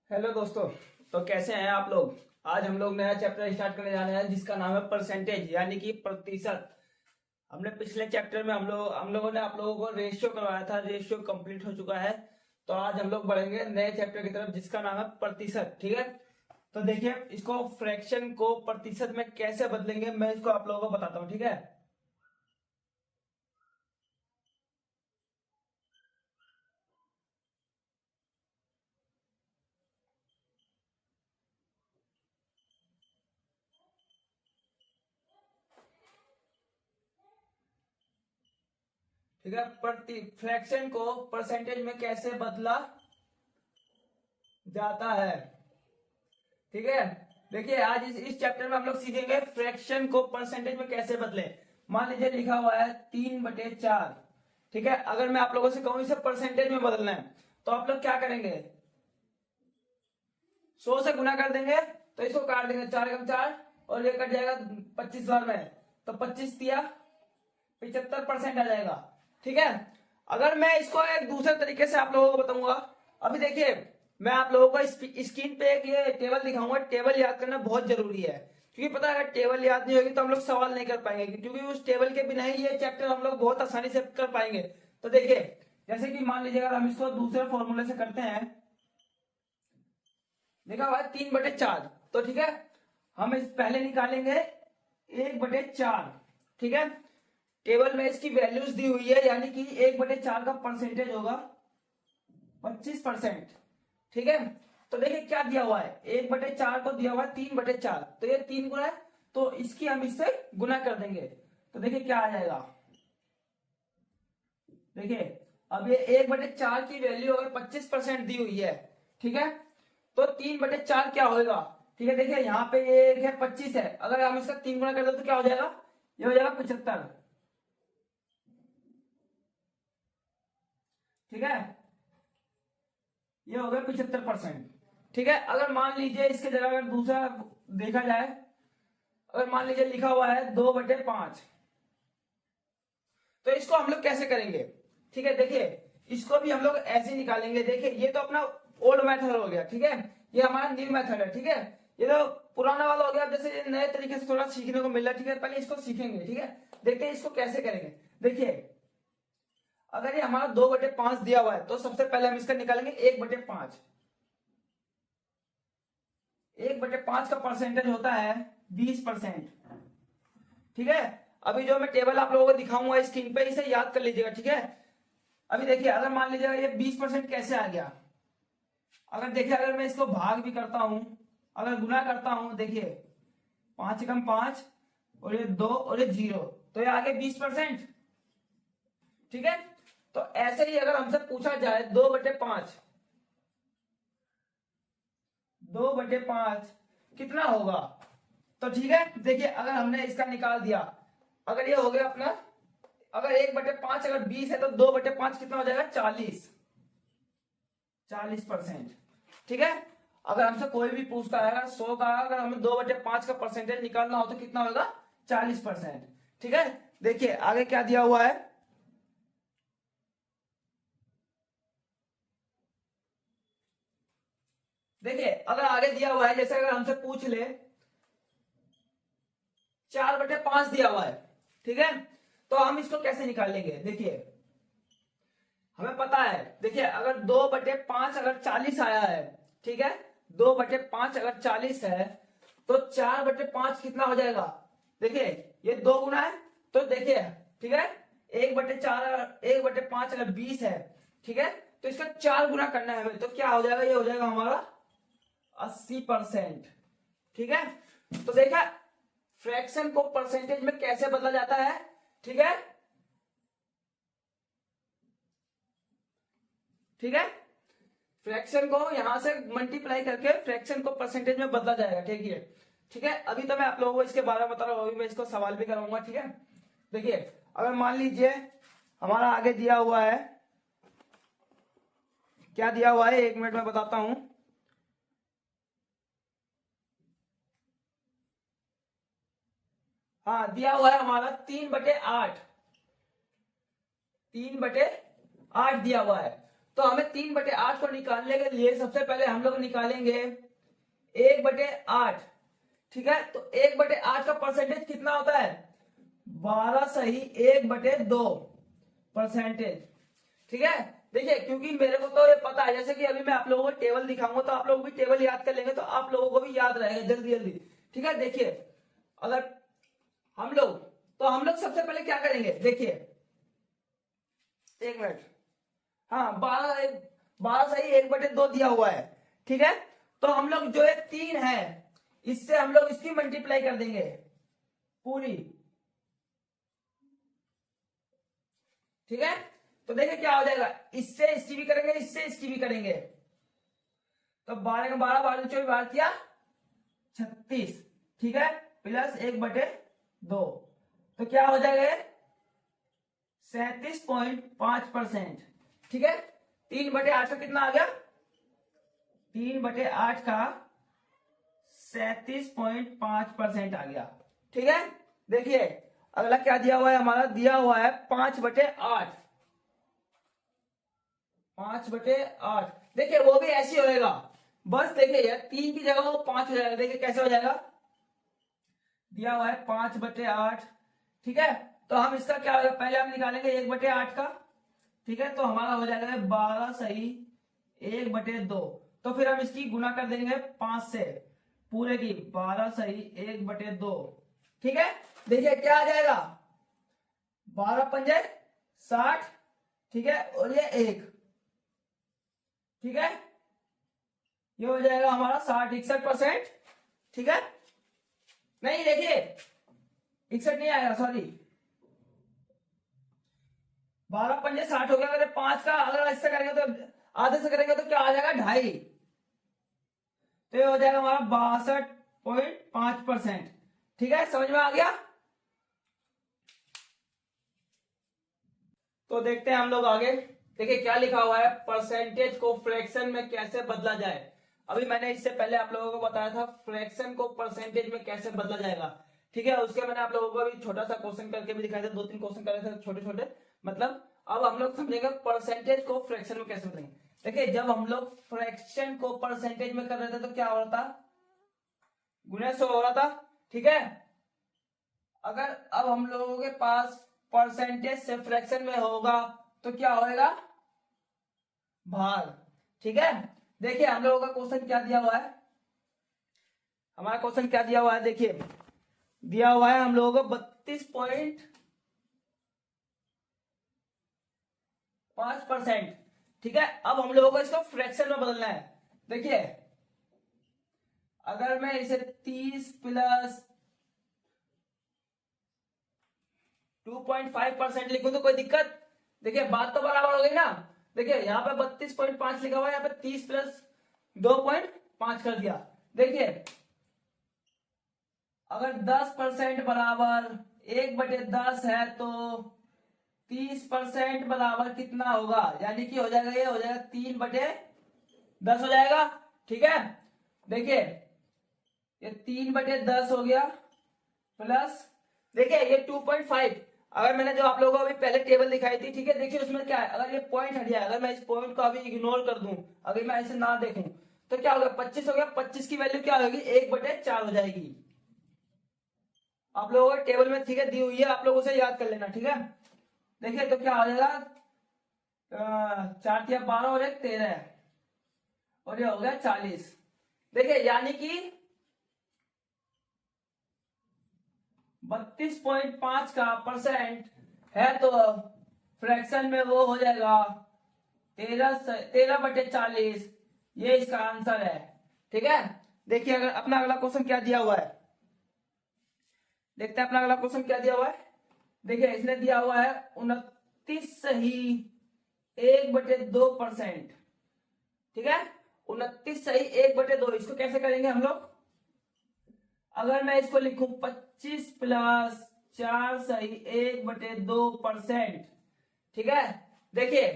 Hello दोस्तों। तो कैसे हैं आप लोग। आज हम लोग नया चैप्टर स्टार्ट करने जा रहे हैं जिसका नाम है परसेंटेज यानी कि प्रतिशत। हमने पिछले चैप्टर में हम लोगों ने आप लोगों को रेशियो करवाया था। रेशियो कंप्लीट हो चुका है। तो आज हम लोग बढ़ेंगे नए चैप्टर की तरफ जिसका नाम है प्रतिशत। ठीक है। तो देखिए इसको फ्रैक्शन को प्रतिशत में कैसे बदलेंगे मैं इसको आप लोगों को बताता हूँ। ठीक है। ठीक है। प्रति फ्रैक्शन को परसेंटेज में कैसे बदला जाता है। ठीक है। देखिए आज इस चैप्टर में हम लोग सीखेंगे फ्रैक्शन को परसेंटेज में कैसे बदले। मान लीजिए लिखा हुआ है 3/4। ठीक है। अगर मैं आप लोगों से कहूं इसे परसेंटेज में बदलना है तो आप लोग क्या करेंगे। 100 से गुना कर देंगे तो इसको काट देंगे 4 × 4 और ये कट जाएगा 25 बार में। तो 25 दिया 75% आ जाएगा। ठीक है। अगर मैं इसको एक दूसरे तरीके से आप लोगों को बताऊंगा। अभी देखिए मैं आप लोगों को स्क्रीन पे एक ये टेबल दिखाऊंगा। टेबल याद करना बहुत जरूरी है क्योंकि पता है अगर टेबल याद नहीं होगी तो हम लोग सवाल नहीं कर पाएंगे क्योंकि उस टेबल के बिना ही ये चैप्टर हम लोग बहुत आसानी से कर पाएंगे। तो देखिए जैसे कि मान लीजिए अगर हम इसको दूसरे फॉर्मूले से करते हैं। लिखा हुआ है 3/4। तो ठीक है हम इस पहले निकालेंगे 1/4। ठीक है। टेबल में इसकी वैल्यूज दी हुई है यानी कि 1/4 का परसेंटेज होगा 25%। ठीक है। तो देखिए क्या दिया हुआ है 1/4 को दिया हुआ है 3/4। तो ये 3 गुना है तो इसकी हम इससे गुना कर देंगे। तो देखिए क्या आ जाएगा। देखिए अब ये 1/4 की वैल्यू अगर 25% दी हुई है। ठीक है। तो 3/4 क्या होगा। ठीक है। देखिए यहाँ पे ये एक है 25 है। अगर हम इसका 3 गुना कर दे तो क्या हो जाएगा। ये हो जाएगा 75। ठीक है। ये हो गया 75%। ठीक है। अगर मान लीजिए इसके जगह अगर दूसरा देखा जाए। अगर मान लीजिए लिखा हुआ है 2/5। तो इसको हम लोग कैसे करेंगे। ठीक है। देखिए इसको भी हम लोग ऐसे ही निकालेंगे। देखिए ये तो अपना ओल्ड मेथड हो गया। ठीक है। ये हमारा न्यू मेथड है। ठीक है। ये तो पुराना वाला हो गया। अब जैसे ये नए तरीके से थोड़ा सीखने को मिल रहा है। ठीक है। पहले इसको सीखेंगे। ठीक है। देखते हैं इसको कैसे करेंगे। देखिए अगर ये हमारा 2/5 दिया हुआ है तो सबसे पहले हम इसका निकालेंगे 1/5। 1/5 का परसेंटेज होता है 20%। ठीक है। अभी जो मैं टेबल आप लोगों को दिखाऊंगा स्क्रीन पे इसे याद कर लीजिएगा। ठीक है। अभी देखिए अगर मान लीजिएगा ये 20% कैसे आ गया। अगर देखिए अगर मैं इसको भाग भी करता हूं अगर गुना करता हूं। देखिए 5 × 5 और ये 2 और ये 0 तो ये आ गया 20%। ठीक है। तो ऐसे ही अगर हमसे पूछा जाए 2/5। 2/5 कितना होगा। तो ठीक है। देखिए अगर हमने इसका निकाल दिया। अगर ये हो गया अपना अगर 1/5 अगर 20 है तो 2/5 कितना हो जाएगा 40। 40%। ठीक है। अगर हमसे कोई भी पूछता है अगर 100 का अगर हमें 2/5 का परसेंटेज निकालना हो तो कितना होगा 40%। ठीक है। देखिए आगे क्या दिया हुआ है। देखिए अगर आगे दिया हुआ है जैसे अगर हमसे पूछ ले 4/5 दिया हुआ है। ठीक है। तो हम इसको कैसे निकालेंगे। देखिए हमें पता है। देखिए अगर 2/5 अगर 40 आया है। ठीक है। 2/5 अगर 40 है तो 4/5 कितना हो जाएगा। देखिए ये 2 गुना है। तो देखिए ठीक है 1/4 1/5 अगर 20 है। ठीक है। तो इसका 4 गुना करना है हमें तो क्या हो जाएगा ये हो जाएगा हमारा 80%। ठीक है। तो देखा फ्रैक्शन को परसेंटेज में कैसे बदला जाता है। ठीक है। ठीक है। फ्रैक्शन को यहां से मल्टीप्लाई करके फ्रैक्शन को परसेंटेज में बदला जाएगा। ठीक है। ठीक है। अभी तो मैं आप लोगों को इसके बारे में बता रहा हूं अभी मैं इसको सवाल भी कराऊंगा। ठीक है। देखिए अगर मान लीजिए हमारा आगे दिया हुआ है। क्या दिया हुआ है 1 मिनट में बताता हूं। हाँ दिया हुआ है हमारा 3/8। 3/8 दिया हुआ है। तो हमें 3/8 को निकालने के लिए सबसे पहले हम लोग निकालेंगे 1/8। ठीक है, तो 1/8 का परसेंटेज कितना होता है? 12 सही 1/2 परसेंटेज। ठीक है, देखिए क्योंकि मेरे को तो ये पता है, जैसे कि अभी मैं आप लोगों को टेबल दिखाऊंगा तो आप लोग भी टेबल याद कर लेंगे, तो आप लोगों को भी याद रहेगा जल्दी जल्दी। ठीक है, देखिए अगर हम लोग सबसे पहले क्या करेंगे, देखिए 1 मिनट। हाँ, 12 सही 1/2 दिया हुआ है। ठीक है, तो हम लोग जो है 3 है, इससे हम लोग इसकी मल्टीप्लाई कर देंगे पूरी। ठीक है, तो देखिए क्या हो जाएगा, इससे इसकी भी करेंगे, इससे इसकी भी करेंगे, तो 12 का 12, 12 24, 12 किया 36। ठीक है, प्लस 1/2, तो क्या हो जाएगा 37.5%। ठीक है, 3/8 का कितना आ गया? 3/8 का 37.5% आ गया। ठीक है, देखिए अगला क्या दिया हुआ है, हमारा दिया हुआ है 5/8। 5/8, देखिए वो भी ऐसी होएगा, बस देखिए यार 3 की जगह वो 5 हो जाएगा। देखिए कैसे हो जाएगा, दिया हुआ है 5/8। ठीक है, तो हम इसका क्या होगा, पहले हम निकालेंगे 1/8 का। ठीक है, तो हमारा हो जाएगा 12 सही 1/2, तो फिर हम इसकी गुना कर देंगे 5 से, पूरे की 12 सही 1/2। ठीक है, देखिए क्या आ जाएगा, 12×5 = 60। ठीक है, और ये 1। ठीक है, ये हो जाएगा हमारा 61%। ठीक है, नहीं देखिए 61 नहीं आएगा, सॉरी, 12×5 = 60 हो गया। अगर 5 का अगर ऐसे करेंगे तो आधे से करेंगे तो क्या आ जाएगा 2.5, तो ये हो जाएगा हमारा 62.5%। ठीक है, समझ में आ गया। तो देखते हैं हम लोग आगे, देखिए क्या लिखा हुआ है, परसेंटेज को फ्रैक्शन में कैसे बदला जाए। अभी मैंने इससे पहले आप लोगों को बताया था फ्रैक्शन को परसेंटेज में कैसे बदला जाएगा। ठीक है, उसके मैंने आप लोगों को अभी छोटा सा क्वेश्चन करके भी दिखाया था, 2-3 क्वेश्चन करे थे छोटे छोटे। मतलब अब हम लोग समझेंगे परसेंटेज को फ्रैक्शन में कैसे बदलेंगे। देखिए जब हम लोग फ्रैक्शन को परसेंटेज में कर रहे थे तो क्या हो रहा था, गुणे 100 हो रहा था। ठीक है, अगर अब हम लोगों के पास परसेंटेज से फ्रैक्शन में होगा तो क्या होएगा, भाग। ठीक है, देखिए हम लोगों का क्वेश्चन क्या दिया हुआ है, हमारा क्वेश्चन क्या दिया हुआ है, देखिए दिया हुआ है हम लोगों को 32.5%। ठीक है, अब हम लोगों को इसको फ्रैक्शन में बदलना है। देखिए अगर मैं इसे 30 + 2.5% लिखूं तो कोई दिक्कत, देखिए बात तो बराबर हो गई ना। देखिए यहाँ पे 32.5 लिखा हुआ है, यहाँ पे 30 + 2.5 कर दिया। देखिए अगर 10% बराबर 1/10 है तो 30% बराबर कितना होगा, यानी कि हो जाएगा, ये हो जाएगा 3/10 हो जाएगा। ठीक है, देखिए ये 3/10 हो गया, प्लस देखिए ये 2.5। अगर मैंने जो आप लोगों को अभी पहले टेबल दिखाई थी, ठीक है, देखिए उसमें क्या है, अगर ये पॉइंट हट जाए, अगर मैं इस पॉइंट को अभी इग्नोर कर दूं, अगर मैं ऐसे ना देखूं तो क्या होगा, 25 हो गया। 25 की वैल्यू क्या होगी, 1/4 हो जाएगी। आप लोगों को टेबल में ठीक है दी हुई है, आप लोग उसे याद कर लेना। ठीक है, देखिए तो क्या हो जाएगा, 4 × 12 और 1 13, और ये हो गया 40। देखिए यानी कि 32.5 का परसेंट है तो फ्रैक्शन में वो हो जाएगा 13/40। ये इसका आंसर है। ठीक है, देखिए अगर अपना अगला क्वेश्चन क्या दिया हुआ है, देखते हैं अपना अगला क्वेश्चन क्या दिया हुआ है। देखिए इसने दिया हुआ है 29 सही 1/2%। ठीक है, 29 सही 1/2, इसको कैसे करेंगे हम लोग, अगर मैं इसको लिखूं 25 + 4 सही 1/2%। ठीक है, देखिए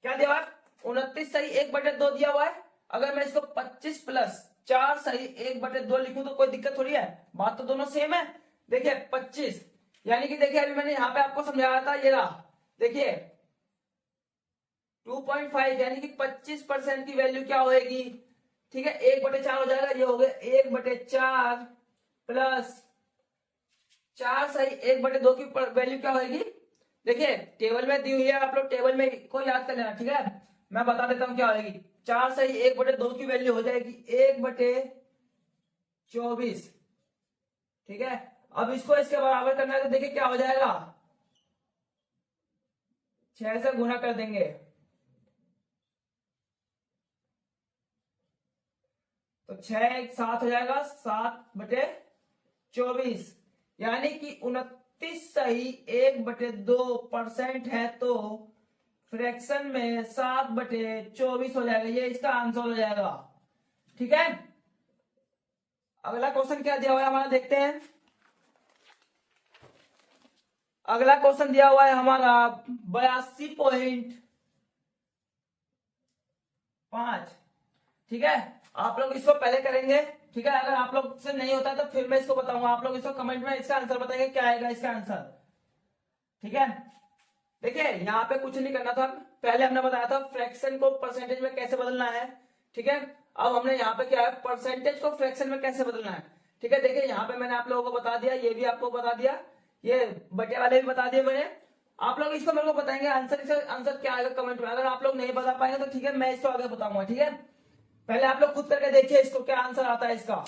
क्या दिया हुआ है, 29 सही 1/2 दिया हुआ है। अगर मैं इसको 25 + 4 सही 1/2 लिखूं तो कोई दिक्कत थोड़ी है, बात तो दोनों सेम है। देखिए 25, यानी कि देखिए अभी मैंने यहाँ पे आपको समझाया था, ये रहा, देखिए 2.5 यानी कि 25% की वैल्यू क्या होएगी, ठीक है, 1/4 हो जाएगा, ये हो गया 1/4 प्लस 4 सही 1/2 की वैल्यू क्या होगी। देखिए टेबल में दी हुई है, आप लोग टेबल में को याद कर लेना, ठीक है, मैं बता देता हूँ क्या होगी। 4 सही 1/2 की वैल्यू हो जाएगी 1/24, ठीक है। अब इसको इसके बराबर करना है तो देखिए क्या हो जाएगा, 6 से गुना कर देंगे तो 6 7 हो जाएगा 7/24, यानी कि 29 सही 1/2% है, तो फ्रैक्शन में 7/24 हो जाएगा, ये इसका आंसर हो जाएगा, ठीक है। अगला क्वेश्चन क्या दिया हुआ है हमारा, देखते हैं। अगला क्वेश्चन दिया हुआ है हमारा 82.5, ठीक है। आप लोग इसको पहले करेंगे, ठीक है, अगर आप लोग से नहीं होता तो फिर मैं इसको बताऊंगा, आप लोग इसको कमेंट में इसका आंसर बताएंगे क्या आएगा इसका आंसर, ठीक है। देखिए यहाँ पे कुछ नहीं करना था, पहले हमने बताया था फ्रैक्शन को परसेंटेज में कैसे बदलना है, ठीक है। अब हमने यहाँ पे क्या है, परसेंटेज को फ्रैक्शन में कैसे बदलना है, ठीक है। देखिए यहाँ पे मैंने आप लोगों को बता दिया, ये भी आपको बता दिया, ये बटे वाले भी बता दिए मैंने। आप लोग इसको मेरे को बताएंगे आंसर क्या आएगा कमेंट में, अगर आप लोग नहीं बता पाएंगे तो ठीक है मैं इसको आगे बताऊंगा, ठीक है। पहले आप लोग खुद करके देखिए इसको क्या आंसर आता है इसका।